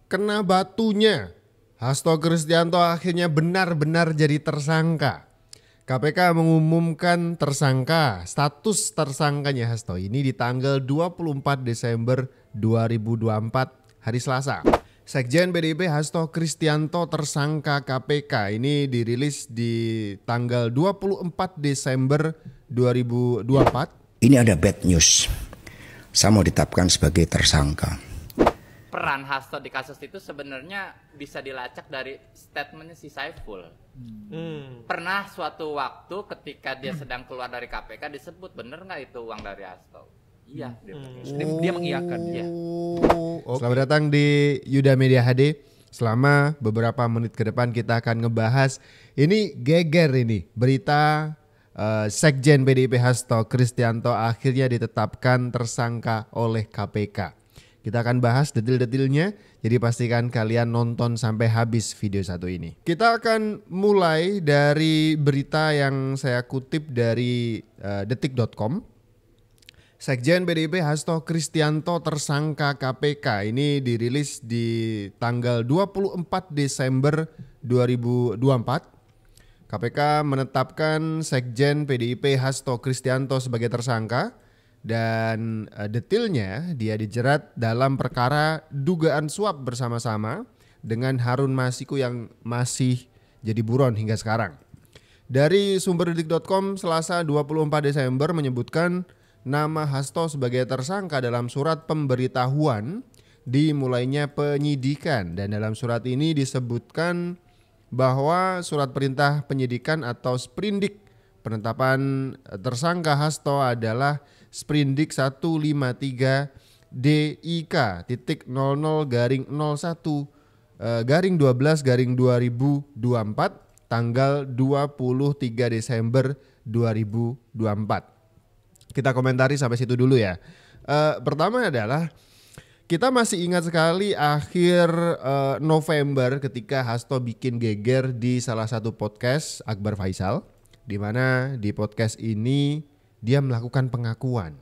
kena batunya. Hasto Kristianto akhirnya benar-benar jadi tersangka. KPK mengumumkan tersangka, status tersangkanya Hasto ini di tanggal 24 Desember 2024 hari Selasa. Sekjen PDIP Hasto Kristianto tersangka KPK ini dirilis di tanggal 24 Desember 2024. Ini ada bad news. Saya mau ditetapkan sebagai tersangka. Peran Hasto di kasus itu sebenarnya bisa dilacak dari statementnya si Saiful. Pernah suatu waktu ketika dia sedang keluar dari KPK disebut, bener nggak itu uang dari Hasto? Iya. Dia mengiyakan. Iya. Selamat datang di Yuda Media HD. Selama beberapa menit ke depan kita akan ngebahas ini geger ini berita Sekjen PDIP Hasto Kristianto akhirnya ditetapkan tersangka oleh KPK. Kita akan bahas detil-detilnya, jadi pastikan kalian nonton sampai habis video satu ini. Kita akan mulai dari berita yang saya kutip dari detik.com. Sekjen PDIP Hasto Kristianto tersangka KPK ini dirilis di tanggal 24 Desember 2024. KPK menetapkan Sekjen PDIP Hasto Kristianto sebagai tersangka. Dan detailnya dia dijerat dalam perkara dugaan suap bersama-sama dengan Harun Masiku yang masih jadi buron hingga sekarang. Dari sumber detik.com Selasa 24 Desember menyebutkan nama Hasto sebagai tersangka dalam surat pemberitahuan dimulainya penyidikan. Dan dalam surat ini disebutkan bahwa surat perintah penyidikan atau sprindik penetapan tersangka Hasto adalah Sprindik 153 DIK .00 garing 01 garing 12 garing 2024 tanggal 23 Desember 2024. Kita komentari sampai situ dulu ya. Pertama adalah kita masih ingat sekali akhir November ketika Hasto bikin geger di salah satu podcast Akbar Faisal, di mana di podcast ini dia melakukan pengakuan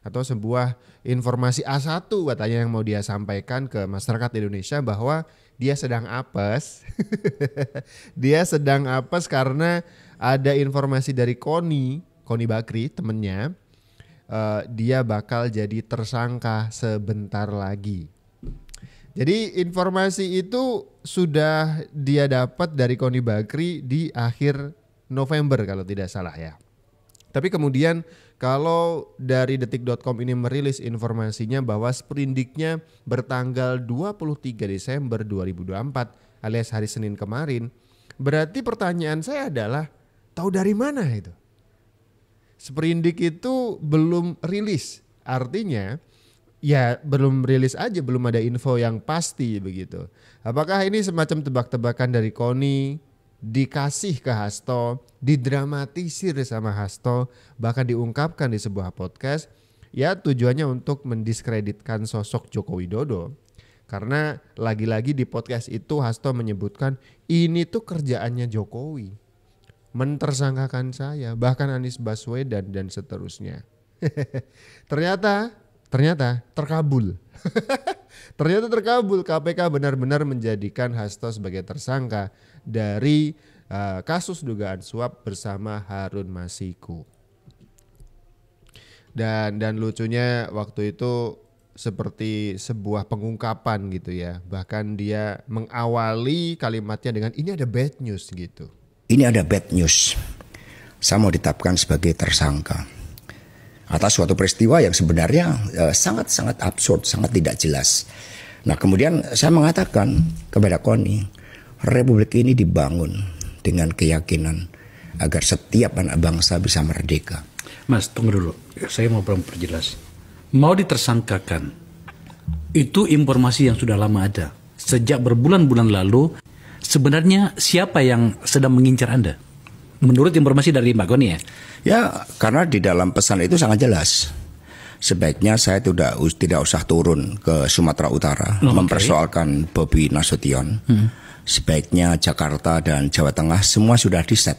atau sebuah informasi A1 katanya yang mau dia sampaikan ke masyarakat Indonesia bahwa dia sedang apes. Dia sedang apes karena ada informasi dari Koni Bakri temennya, dia bakal jadi tersangka sebentar lagi. Jadi informasi itu sudah dia dapat dari Koni Bakri di akhir November kalau tidak salah ya. Tapi kemudian kalau dari detik.com ini merilis informasinya bahwa sprindiknya bertanggal 23 Desember 2024 alias hari Senin kemarin, berarti pertanyaan saya adalah tahu dari mana itu? Sprindik itu belum rilis, artinya ya belum rilis aja, belum ada info yang pasti begitu. Apakah ini semacam tebak-tebakan dari Koni, dikasih ke Hasto, didramatisir sama Hasto, bahkan diungkapkan di sebuah podcast, ya tujuannya untuk mendiskreditkan sosok Joko Widodo. Karena lagi-lagi di podcast itu Hasto menyebutkan ini tuh kerjaannya Jokowi, mentersangkakan saya, bahkan Anies Baswedan dan seterusnya. Ternyata terkabul. Ternyata terkabul. KPK benar-benar menjadikan Hasto sebagai tersangka dari kasus dugaan suap bersama Harun Masiku. Dan lucunya waktu itu seperti sebuah pengungkapan gitu ya. Bahkan dia mengawali kalimatnya dengan ini ada bad news gitu. Ini ada bad news. Saya mau ditetapkan sebagai tersangka atas suatu peristiwa yang sebenarnya sangat-sangat absurd, sangat tidak jelas. Nah kemudian saya mengatakan kepada Koni, Republik ini dibangun dengan keyakinan agar setiap anak bangsa bisa merdeka. Mas, tunggu dulu. Saya mau perjelas. Mau ditersangkakan, itu informasi yang sudah lama ada. Sejak berbulan-bulan lalu, sebenarnya siapa yang sedang mengincar Anda? Menurut informasi dari Mbak Koni ya? Ya, karena di dalam pesan itu sangat jelas. Sebaiknya saya tidak usah turun ke Sumatera Utara mempersoalkan Bobi Nasution. Sebaiknya Jakarta dan Jawa Tengah semua sudah di-set.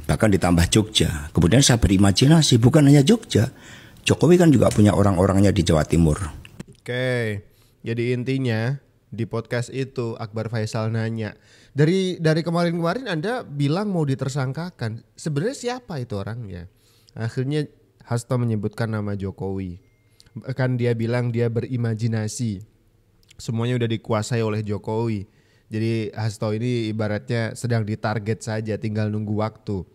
Bahkan ditambah Jogja. Kemudian saya berimajinasi bukan hanya Jogja. Jokowi kan juga punya orang-orangnya di Jawa Timur. Oke, jadi intinya Di podcast itu Akbar Faisal nanya, dari kemarin-kemarin Anda bilang mau ditersangkakan, sebenarnya siapa itu orangnya? Akhirnya Hasto menyebutkan nama Jokowi. Bahkan dia bilang dia berimajinasi, semuanya udah dikuasai oleh Jokowi. Jadi Hasto ini ibaratnya sedang ditarget saja, tinggal nunggu waktu.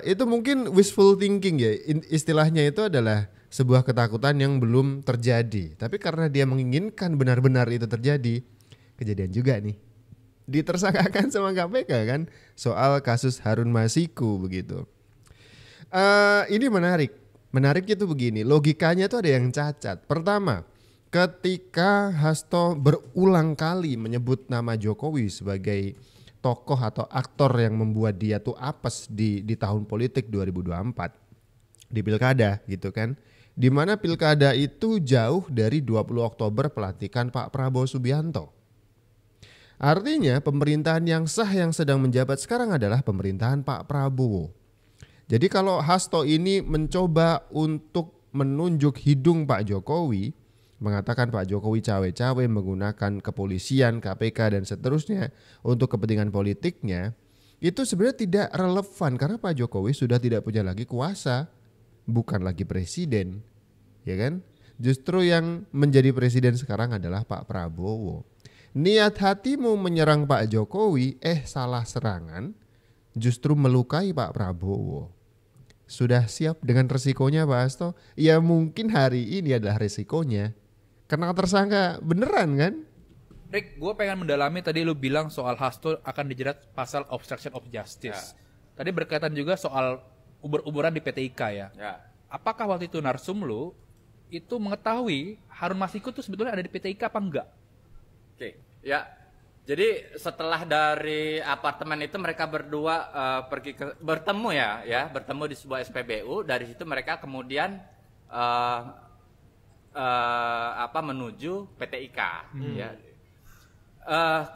Itu mungkin wishful thinking ya, istilahnya itu adalah sebuah ketakutan yang belum terjadi. Tapi karena dia menginginkan benar-benar itu terjadi, kejadian juga nih. Ditersangkakan sama KPK kan soal kasus Harun Masiku begitu. Ini menarik. Menariknya tuh begini, logikanya tuh ada yang cacat. Pertama, ketika Hasto berulang kali menyebut nama Jokowi sebagai tokoh atau aktor yang membuat dia tuh apes di tahun politik 2024 di pilkada gitu kan. Di mana pilkada itu jauh dari 20 Oktober pelantikan Pak Prabowo Subianto. Artinya pemerintahan yang sah yang sedang menjabat sekarang adalah pemerintahan Pak Prabowo. Jadi kalau Hasto ini mencoba untuk menunjuk hidung Pak Jokowi, mengatakan Pak Jokowi cawe-cawe menggunakan kepolisian, KPK dan seterusnya untuk kepentingan politiknya, itu sebenarnya tidak relevan karena Pak Jokowi sudah tidak punya lagi kuasa, bukan lagi presiden, ya kan? Justru yang menjadi presiden sekarang adalah Pak Prabowo. Niat hatimu menyerang Pak Jokowi, salah serangan, justru melukai Pak Prabowo. Sudah siap dengan resikonya Pak Hasto? Ya mungkin hari ini adalah resikonya. Kena tersangka beneran kan? Rick, gue pengen mendalami tadi lu bilang soal Hasto akan dijerat pasal obstruction of justice. Tadi berkaitan juga soal ubur-uburan di PT IKA ya. Apakah waktu itu narsum lu itu mengetahui Harun Masiku tuh sebetulnya ada di PT IKA apa enggak? Oke, ya. Jadi setelah dari apartemen itu mereka berdua bertemu bertemu di sebuah SPBU. Dari situ mereka kemudian menuju PT IKA. Ya.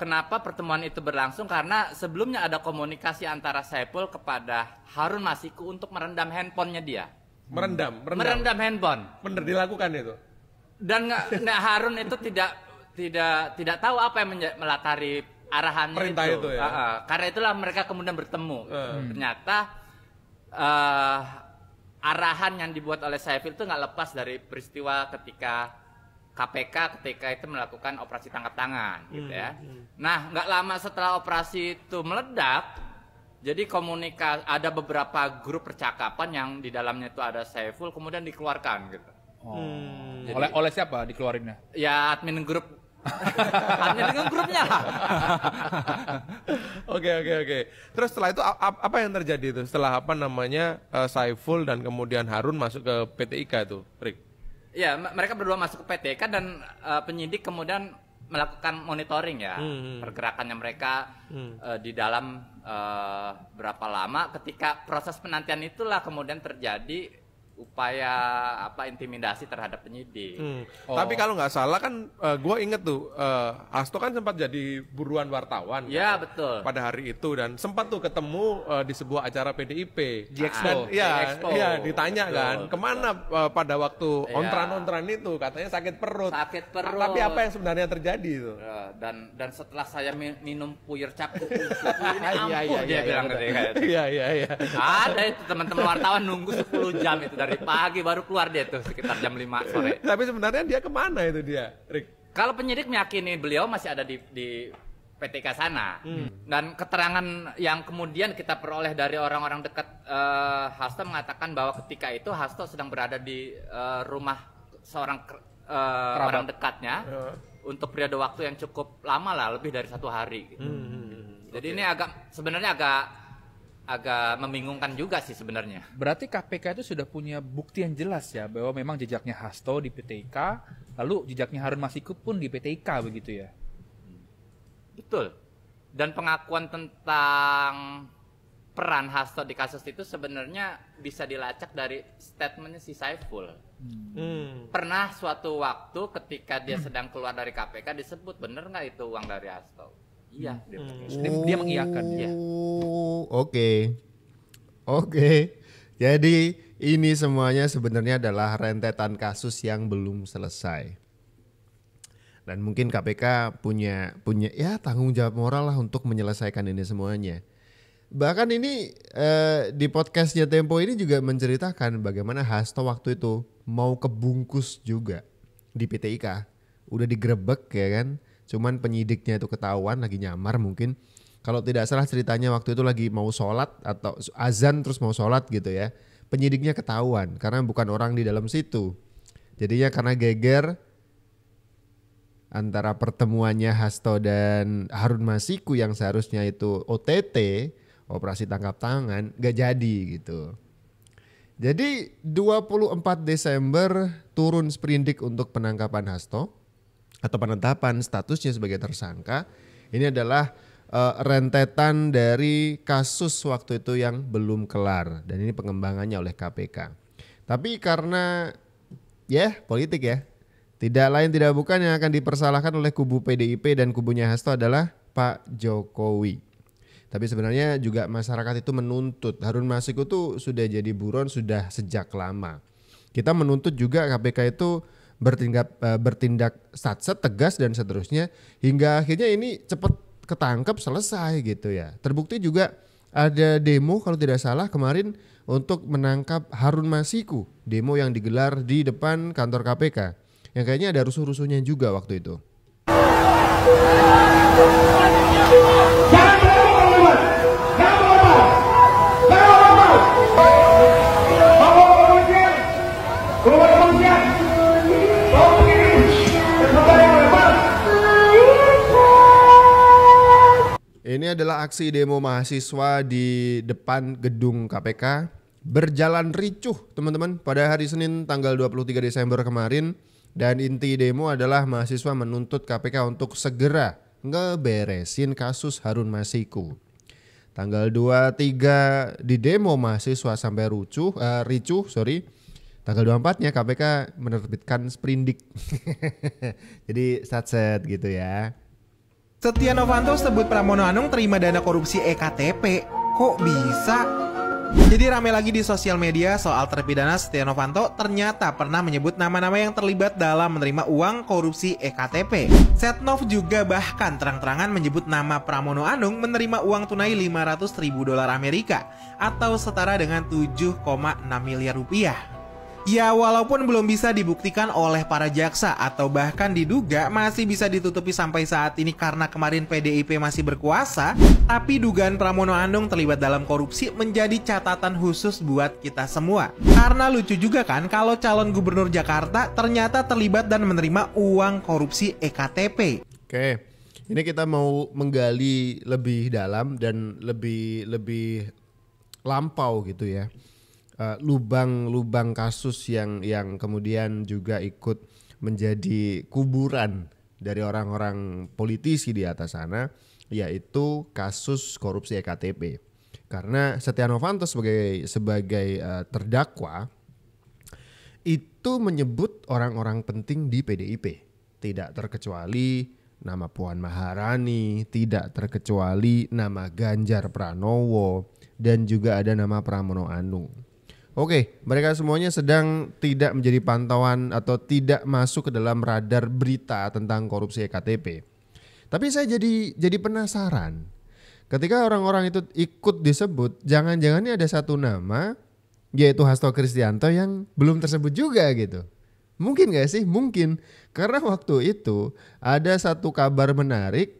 Kenapa pertemuan itu berlangsung? Karena sebelumnya ada komunikasi antara Saiful kepada Harun Masiku untuk merendam handphonenya dia. Merendam handphone. Bener dilakukan itu. Dan Harun itu tidak tahu apa yang melatari arahannya perintah itu ya. Karena itulah mereka kemudian bertemu. Ternyata arahan yang dibuat oleh Saiful itu nggak lepas dari peristiwa ketika KPK itu melakukan operasi tangkap tangan, gitu ya. Nah, nggak lama setelah operasi itu meledak, jadi ada beberapa grup percakapan yang di dalamnya itu ada Saiful kemudian dikeluarkan, gitu. Jadi, oleh siapa dikeluarinnya? Ya admin grup. Admin grupnya lah. Oke. Terus setelah itu apa yang terjadi itu? Setelah Saiful dan kemudian Harun masuk ke PT IKA itu, Rick? Ya, mereka berdua masuk ke PT IKA dan penyidik kemudian melakukan monitoring ya pergerakannya mereka di dalam berapa lama. Ketika proses penantian itulah kemudian terjadi upaya intimidasi terhadap penyidik. Tapi kalau nggak salah kan gue inget tuh Hasto kan sempat jadi buruan wartawan. Ya kan, betul. Pada hari itu dan sempat tuh ketemu di sebuah acara PDIP. Expo. Dan ditanya betul, kan kemana pada waktu ontran itu katanya sakit perut. Tapi apa yang sebenarnya terjadi itu? Dan setelah saya minum puyir capuk dia bilang Iya. Ada itu teman-teman wartawan nunggu 10 jam itu dari pagi baru keluar dia tuh sekitar jam 5 sore. Tapi sebenarnya dia kemana itu dia, Rick? Kalau penyidik meyakini beliau masih ada di PTK sana. Dan keterangan yang kemudian kita peroleh dari orang-orang dekat Hasto mengatakan bahwa ketika itu Hasto sedang berada di rumah seorang orang dekatnya untuk periode waktu yang cukup lama lah, lebih dari 1 hari. Gitu. Jadi ini sebenarnya agak membingungkan juga sih sebenarnya. Berarti KPK itu sudah punya bukti yang jelas ya bahwa memang jejaknya Hasto di PT IKA, lalu jejaknya Harun Masiku pun di PT IKA begitu ya. Betul. Dan pengakuan tentang peran Hasto di kasus itu sebenarnya bisa dilacak dari statementnya si Saiful. Pernah suatu waktu ketika dia sedang keluar dari KPK disebut, bener nggak itu uang dari Hasto? Iya, dia mengiyakan ya. Oke. Jadi ini semuanya sebenarnya adalah rentetan kasus yang belum selesai. Dan mungkin KPK punya ya tanggung jawab moral lah untuk menyelesaikan ini semuanya. Bahkan ini di podcastnya Tempo ini juga menceritakan bagaimana Hasto waktu itu mau kebungkus juga di PT IKA. Udah digerebek ya kan. Cuman penyidiknya itu ketahuan lagi nyamar mungkin. Kalau tidak salah ceritanya waktu itu lagi mau sholat atau azan terus mau sholat gitu ya. Penyidiknya ketahuan karena bukan orang di dalam situ. Jadinya karena geger antara pertemuannya Hasto dan Harun Masiku yang seharusnya itu OTT, operasi tangkap tangan, gak jadi gitu. Jadi 24 Desember turun sprindik untuk penangkapan Hasto atau penetapan statusnya sebagai tersangka. Ini adalah rentetan dari kasus waktu itu yang belum kelar dan ini pengembangannya oleh KPK. Tapi karena politik ya, tidak lain tidak bukan yang akan dipersalahkan oleh kubu PDIP dan kubunya Hasto adalah Pak Jokowi. Tapi sebenarnya juga masyarakat itu menuntut Harun Masiku itu sudah jadi buron sudah sejak lama. Kita menuntut juga KPK itu bertindak satset, tegas dan seterusnya hingga akhirnya ini cepat ketangkep selesai gitu ya. Terbukti juga ada demo kalau tidak salah kemarin untuk menangkap Harun Masiku, demo yang digelar di depan kantor KPK. Yang kayaknya ada rusuh-rusuhnya juga waktu itu. Ini adalah aksi demo mahasiswa di depan gedung KPK berjalan ricuh teman-teman pada hari Senin tanggal 23 Desember kemarin dan inti demo adalah mahasiswa menuntut KPK untuk segera ngeberesin kasus Harun Masiku. Tanggal 23 di demo mahasiswa sampai ricuh. Tanggal 24-nya KPK menerbitkan sprindik. Jadi satset gitu ya. Setia Novanto sebut Pramono Anung terima dana korupsi EKTP. Kok bisa? Jadi rame lagi di sosial media soal terpidana Setia Novanto ternyata pernah menyebut nama-nama yang terlibat dalam menerima uang korupsi EKTP. Setnov juga bahkan terang-terangan menyebut nama Pramono Anung menerima uang tunai $500.000 Amerika atau setara dengan 7,6 miliar rupiah. Ya walaupun belum bisa dibuktikan oleh para jaksa atau bahkan diduga masih bisa ditutupi sampai saat ini karena kemarin PDIP masih berkuasa, tapi dugaan Pramono Anung terlibat dalam korupsi menjadi catatan khusus buat kita semua. Karena lucu juga kan kalau calon gubernur Jakarta ternyata terlibat dan menerima uang korupsi EKTP. Oke, ini kita mau menggali lebih dalam dan lebih lampau gitu ya. Lubang-lubang kasus yang kemudian juga ikut menjadi kuburan dari orang-orang politisi di atas sana, yaitu kasus korupsi EKTP. Karena Setia Novanto sebagai terdakwa itu menyebut orang-orang penting di PDIP, tidak terkecuali nama Puan Maharani, tidak terkecuali nama Ganjar Pranowo, dan juga ada nama Pramono Anung. Oke, mereka semuanya sedang tidak menjadi pantauan atau tidak masuk ke dalam radar berita tentang korupsi EKTP. Tapi saya jadi penasaran. Ketika orang-orang itu ikut disebut, jangan-jangan ini ada satu nama, yaitu Hasto Kristianto yang belum tersebut juga gitu. Mungkin gak sih? Mungkin. Karena waktu itu ada satu kabar menarik,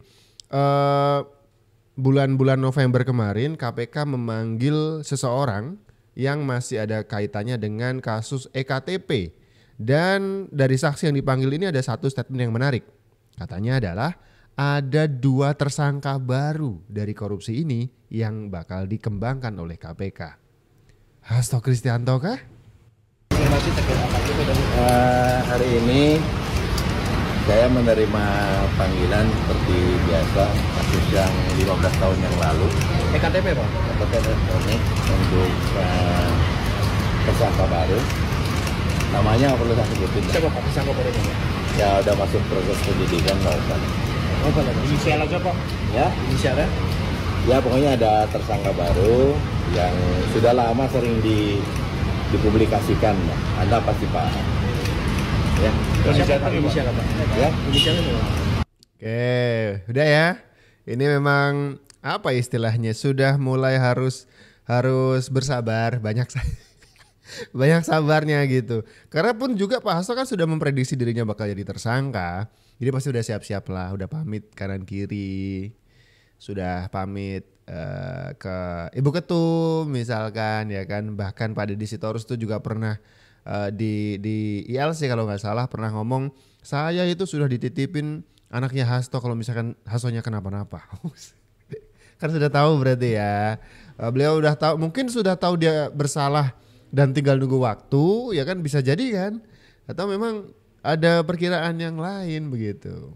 bulan-bulan November kemarin KPK memanggil seseorang yang masih ada kaitannya dengan kasus EKTP. Dan dari saksi yang dipanggil ini ada satu statement yang menarik. Katanya adalah ada 2 tersangka baru dari korupsi ini yang bakal dikembangkan oleh KPK. Hasto Kristianto kah? Hari ini saya menerima panggilan seperti biasa kasus yang 15 tahun yang lalu. EKTP Pak? EKTP elektronik untuk tersangka baru. Namanya perlu saya sebutin. Siapa Pak tersangka barunya? Ya udah masuk proses penyidikan nggak usah. Apa namanya? Inisial aja Pak? Ya? Inisialnya? Ya pokoknya ada tersangka baru yang sudah lama sering dipublikasikan. Anda pasti paham. Ya. Inisial apa? Ya. Oke, udah ya. Ini memang apa istilahnya, sudah mulai harus bersabar, banyak sabarnya gitu. Karena pun juga Pak Hasto kan sudah memprediksi dirinya bakal jadi tersangka. Jadi pasti udah siap-siap lah, udah pamit kanan kiri, sudah pamit ke Ibu Ketum misalkan ya kan. Bahkan Pak Deddy Sitorus tuh juga pernah di ILC kalau nggak salah pernah ngomong, saya itu sudah dititipin anaknya Hasto kalau misalkan Hastonya kenapa-napa. Kan sudah tahu berarti ya. Beliau udah tahu, mungkin sudah tahu dia bersalah dan tinggal nunggu waktu ya kan, bisa jadi kan. Atau memang ada perkiraan yang lain begitu.